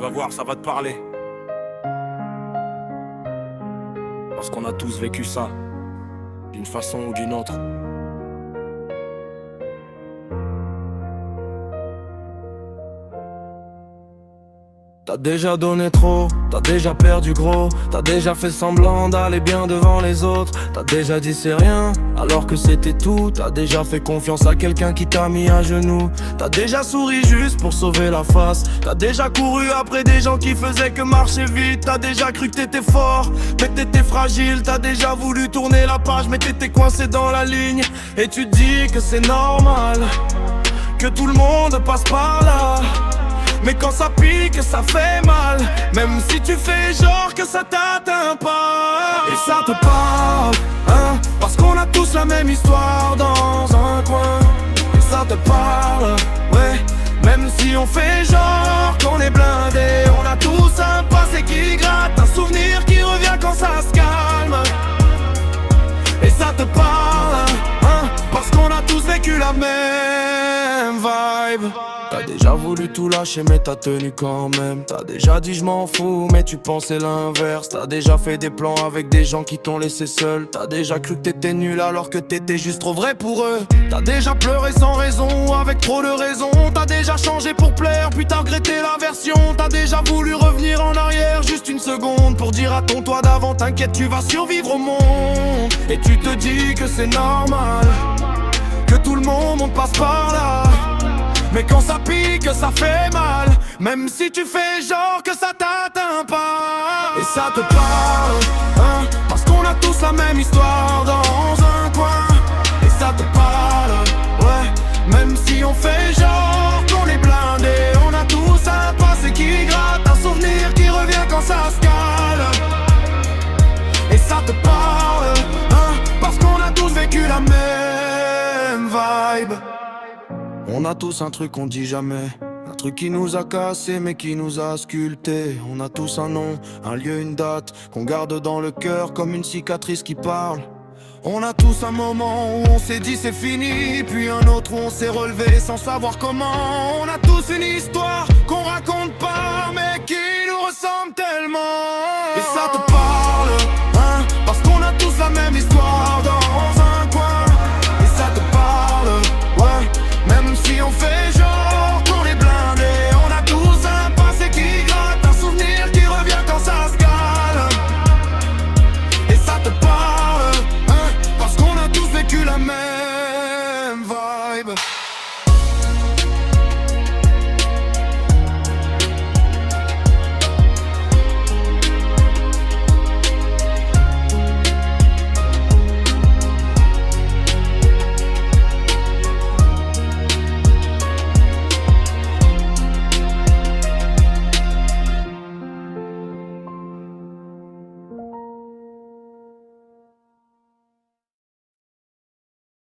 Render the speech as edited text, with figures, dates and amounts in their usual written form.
vas voir, ça va te parler. Parce qu'on a tous vécu ça, d'une façon ou d'une autre. T'as déjà donné trop, t'as déjà perdu gros. T'as déjà fait semblant d'aller bien devant les autres. T'as déjà dit c'est rien, alors que c'était tout. T'as déjà fait confiance à quelqu'un qui t'a mis à genoux. T'as déjà souri juste pour sauver la face. T'as déjà couru après des gens qui faisaient que marcher vite. T'as déjà cru que t'étais fort, mais t'étais fragile. T'as déjà voulu tourner la page, mais t'étais coincé dans la ligne. Et tu te dis que c'est normal, que tout le monde passe par là. Mais quand ça pique, ça fait mal. Même si tu fais genre que ça t'atteint pas. Et ça te parle, hein, parce qu'on a tous la même histoire dans un coin. Et ça te parle, ouais. Même si on fait genre qu'on est blindé, on a tous un passé qui gratte, un souvenir qui revient quand ça se calme. Et ça te parle, hein, parce qu'on a tous vécu la même vibe. T'as déjà voulu tout lâcher mais t'as tenu quand même. T'as déjà dit je m'en fous mais tu pensais l'inverse. T'as déjà fait des plans avec des gens qui t'ont laissé seul. T'as déjà cru que t'étais nul alors que t'étais juste trop vrai pour eux. T'as déjà pleuré sans raison avec trop de raisons. T'as déjà changé pour plaire puis t'as regretté la version. T'as déjà voulu revenir en arrière juste une seconde pour dire à ton toi d'avant t'inquiète tu vas survivre au monde. Et tu te dis que c'est normal, que tout le monde passe par là. Mais quand ça pique, ça fait mal. Même si tu fais genre que ça t'atteint pas. Et ça te parle, hein, parce qu'on a tous la même histoire dans un coin. Et ça te parle, ouais. Même si on fait genre qu'on est blindé, on a tous un passé qui gratte, un souvenir qui revient quand ça se cale. Et ça te parle, hein, parce qu'on a tous vécu la même vibe. On a tous un truc qu'on dit jamais, un truc qui nous a cassé mais qui nous a sculpté. On a tous un nom, un lieu, une date qu'on garde dans le cœur comme une cicatrice qui parle. On a tous un moment où on s'est dit c'est fini, puis un autre où on s'est relevé sans savoir comment. On a tous une histoire qu'on raconte pas mais qui nous ressemble tellement. Et ça te parle, hein, parce qu'on a tous la même histoire.